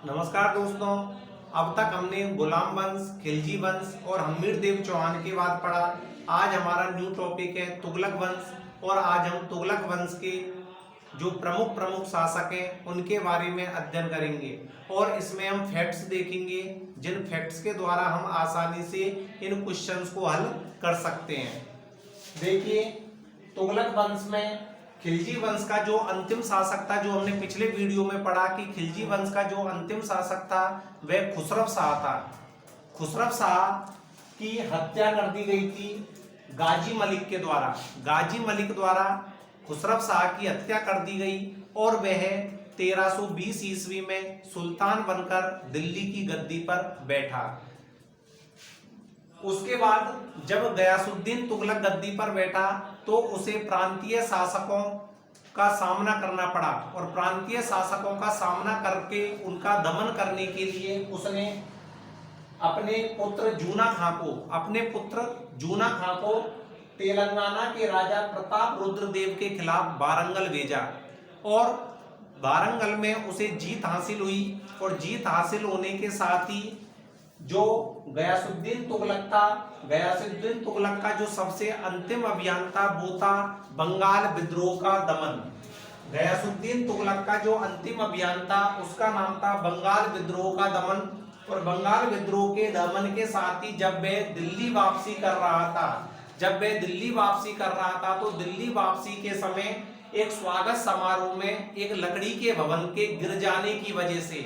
नमस्कार दोस्तों। अब तक हमने गुलाम वंश, खिलजी वंश और हम्मीर देव चौहान के बाद पढ़ा। आज हमारा न्यू टॉपिक है तुगलक वंश और आज हम तुगलक वंश के जो प्रमुख प्रमुख शासक हैं उनके बारे में अध्ययन करेंगे और इसमें हम फैक्ट्स देखेंगे, जिन फैक्ट्स के द्वारा हम आसानी से इन क्वेश्चंस को हल कर सकते हैं। देखिए, तुगलक वंश में खिलजी वंश का जो अंतिम शासक था, जो हमने पिछले वीडियो में पढ़ा कि खिलजी वंश का जो अंतिम शासक था वह खुसरव शाह था। खुसरव शाह की हत्या कर दी गई थी गाजी मलिक के द्वारा। गाजी मलिक द्वारा खुसरव शाह की हत्या कर दी गई और वह 1320 ईस्वी में सुल्तान बनकर दिल्ली की गद्दी पर बैठा। उसके बाद जब गयासुद्दीन तुगलक गद्दी पर बैठा तो उसे प्रांतीय शासकों का सामना करना पड़ा और प्रांतीय शासकों का सामना करके उनका दमन करने के लिए उसने अपने पुत्र जूना खां को तेलंगाना के राजा प्रताप रुद्र देव के खिलाफ वारंगल भेजा और वारंगल में उसे जीत हासिल हुई और जीत हासिल होने के साथ ही जो गयासुद्दीन तुगलक का जो सबसे अंतिम अभियान था वो था बंगाल विद्रोह का दमन। गयासुद्दीन तुगलक का जो अंतिम अभियान था उसका नाम था बंगाल विद्रोह का दमन। और बंगाल विद्रोह के दमन के साथ ही जब वह दिल्ली वापसी कर रहा था तो दिल्ली वापसी के समय एक स्वागत समारोह में एक लकड़ी के भवन के गिर जाने की वजह से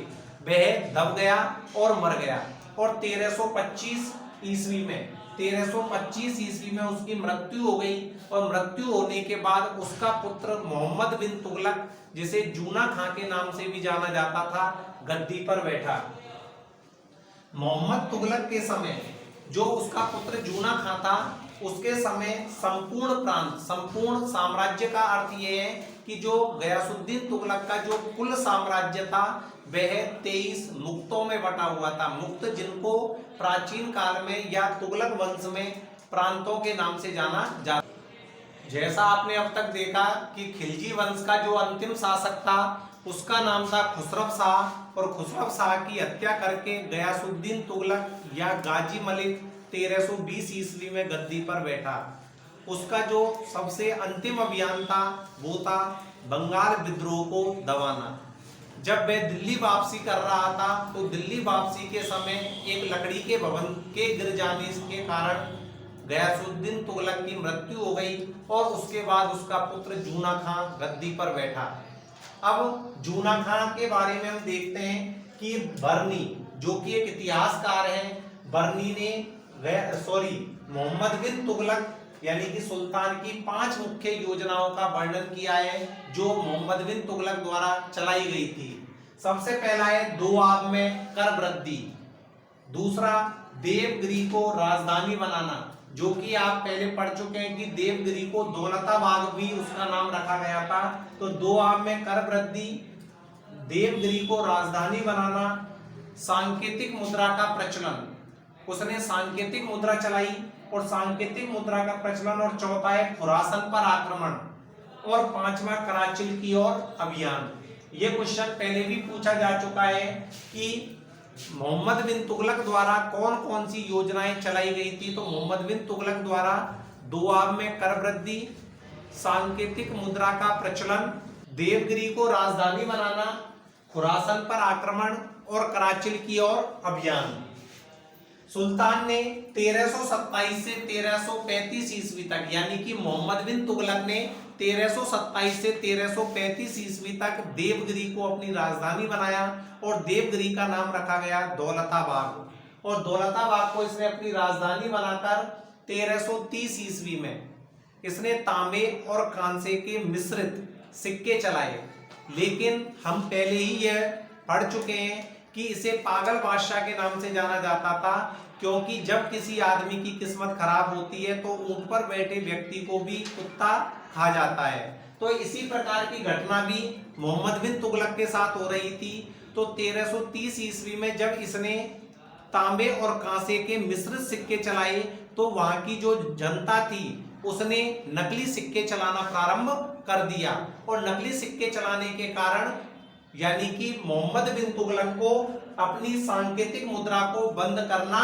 वह दब गया और मर गया और 1325 ईस्वी में उसकी मृत्यु हो गई और मृत्यु होने के बाद उसका पुत्र मोहम्मद बिन तुगलक, जिसे जूना खां के नाम से भी जाना जाता था, गद्दी पर बैठा। मोहम्मद तुगलक के समय जो उसका पुत्र जूना खां था उसके समय संपूर्ण साम्राज्य का अर्थ यह है कि जो गयासुद्दीन तुगलक का जो कुल साम्राज्य था वह 23 मुक्तों में बटा हुआ था। मुक्त जिनको प्राचीन काल में या तुगलक वंश में प्रांतों के नाम से जाना जाता। जैसा आपने अब तक देखा कि खिलजी वंश का जो अंतिम शासक था उसका नाम था खुसरव शाह और खुसरव शाह की हत्या करके गयासुद्दीन तुगलक या गाजी मलिक 1320 ईस्वी में गद्दी पर बैठा। उसका जो सबसे अंतिम अभियान था वो था बंगाल विद्रोह को दबाना। जब वह दिल्ली वापसी कर रहा था तो दिल्ली वापसी के समय एक लकड़ी के भवन के गिर जाने के कारण गयासुद्दीन तुगलक की मृत्यु हो गई और उसके बाद उसका पुत्र जूना खां गद्दी पर बैठा। अब जूना खां के बारे में हम देखते हैं कि बर्नी, जो कि एक इतिहासकार है, बर्नी ने मोहम्मद बिन तुगलक यानी कि सुल्तान की 5 मुख्य योजनाओं का वर्णन किया है जो मोहम्मद बिन तुगलक द्वारा चलाई गई थी। सबसे पहला है दोआब में कर वृद्धि, दूसरा देवगिरी को राजधानी बनाना, जो कि आप पहले पढ़ चुके हैं कि देवगिरी को दौलताबाद भी उसका नाम रखा गया था। तो दोआब में कर वृद्धि, देवगिरी को राजधानी बनाना, सांकेतिक मुद्रा का प्रचलन, उसने सांकेतिक मुद्रा चलाई और सांकेतिक मुद्रा का प्रचलन, और चौथा है खुरासन पर आक्रमण, और पांचवा कराचिल की ओर अभियान। ये क्वेश्चन पहले भी पूछा जा चुका है कि मोहम्मद बिन तुगलक द्वारा कौन कौन सी योजनाएं चलाई गई थी। तो मोहम्मद बिन तुगलक द्वारा दोआब में कर वृद्धि, सांकेतिक मुद्रा का प्रचलन, देवगिरी को राजधानी बनाना, खुरासन पर आक्रमण और कराचिल की ओर अभियान। सुल्तान ने 1327 से 1335 ईस्वी तक, यानी कि मोहम्मद बिन तुगलक ने 1327 से 1335 ईस्वी तक देवगिरी को अपनी राजधानी बनाया और देवगिरी का नाम रखा गया दौलताबाग, और दौलताबाग को इसने अपनी राजधानी बनाकर 1330 ईस्वी में इसने तांबे और कांसे के मिश्रित सिक्के चलाए। लेकिन हम पहले ही यह पढ़ चुके हैं कि इसे पागल बादशाह के नाम से जाना जाता था, क्योंकि जब किसी आदमी की किस्मत खराब होती है तो ऊंट पर बैठे व्यक्ति को भी कुत्ता खा जाता है। तो इसी प्रकार की घटना भी मोहम्मद बिन तुगलक के साथ हो रही थी। तो 1330 ईस्वी में जब इसने तांबे और कांसे के मिश्रित सिक्के चलाए तो वहां की जो जनता थी उसने नकली सिक्के चलाना प्रारंभ कर दिया, और नकली सिक्के चलाने के कारण यानी कि मोहम्मद बिन तुगलक को अपनी सांकेतिक मुद्रा को बंद करना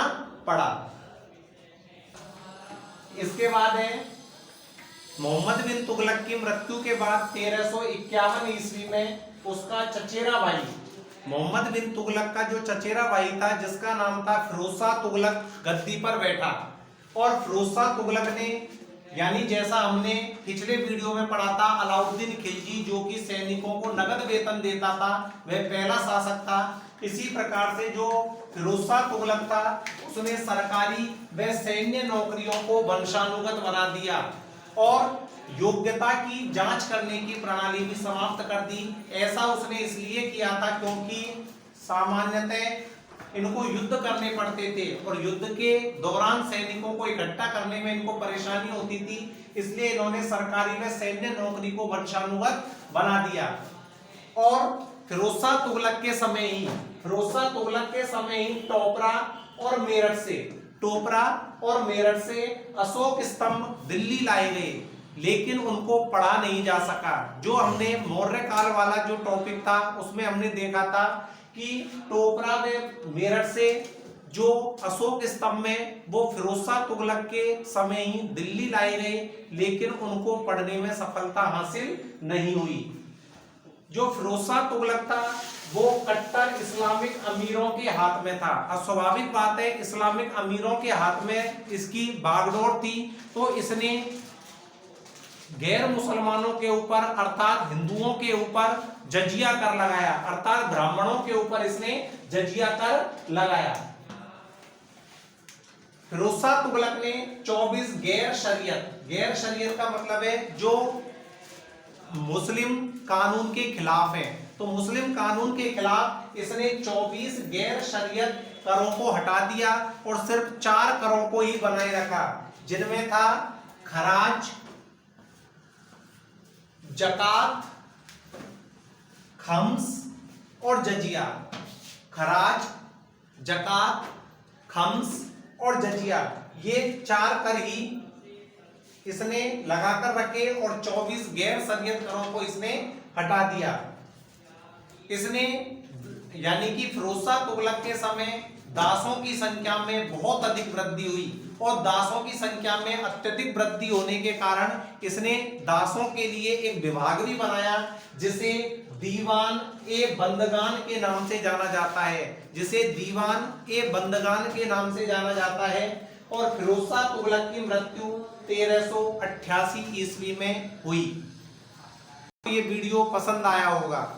पड़ा। इसके बाद है मोहम्मद बिन तुगलक की मृत्यु के बाद 1351 ईस्वी में उसका चचेरा भाई, मोहम्मद बिन तुगलक का जो चचेरा भाई था जिसका नाम था फिरोज शाह तुगलक, गद्दी पर बैठा। और फिरोज शाह तुगलक ने, यानी जैसा हमने पिछले वीडियो में पढ़ा था, अलाउद्दीन खिलजी जो कि सैनिकों को नगद वेतन देता था, वह पहला शासक था। इसी प्रकार से जो फिरोज शाह तुगलक था उसने सरकारी व सैन्य नौकरियों को वंशानुगत बना दिया और योग्यता की जांच करने की प्रणाली भी समाप्त कर दी। ऐसा उसने इसलिए किया था क्योंकि सामान्यतः इनको युद्ध करने पड़ते थे और युद्ध के दौरान सैनिकों को इकट्ठा करने में इनको परेशानी होती थी, इसलिए इन्होंने सरकारी व सैन्य नौकरी को वंशानुगत बना दिया। और फिरोज शाह तुगलक के समय ही टोपरा और मेरठ से अशोक स्तंभ दिल्ली लाए गए, लेकिन उनको पढ़ा नहीं जा सका। जो हमने मौर्य काल वाला जो टॉपिक था उसमें हमने देखा था कि टोपरा में मेरठ से जो अशोक स्तंभ में वो फिरोज शाह तुगलक के समय ही दिल्ली लाए गए, लेकिन उनको पढ़ने में सफलता हासिल नहीं हुई। जो फिरोज शाह तुगलक था वो कट्टर इस्लामिक अमीरों के हाथ में था। अब स्वाभाविक बात है, इस्लामिक अमीरों के हाथ में इसकी बागडोर थी, तो इसने गैर मुसलमानों के ऊपर अर्थात हिंदुओं के ऊपर जजिया कर लगाया, अर्थात ब्राह्मणों के ऊपर इसने जजिया कर लगाया। फिरोज शाह तुगलक ने 24 गैर शरीयत का मतलब है जो मुस्लिम कानून के खिलाफ है, तो मुस्लिम कानून के खिलाफ इसने 24 गैर शरीयत करों को हटा दिया और सिर्फ 4 करों को ही बनाए रखा, जिनमें था खराज, जकात, खम्स और जजिया। खराज, जकात, खम्स और जजिया, ये 4 कर ही इसने लगाकर रखे और 24 गैर शरीयत करों को इसने हटा दिया। इसने, यानी कि फिरोज शाह तुगलक के समय दासों की संख्या में बहुत अधिक वृद्धि हुई और दासों की संख्या में अत्यधिक वृद्धि होने के कारण इसने दासों के लिए एक विभाग भी बनाया जिसे दीवान ए बंदगान के नाम से जाना जाता है, और फिरोज शाह तुगलक की मृत्यु 1388 ईस्वी में हुई। ये वीडियो पसंद आया होगा।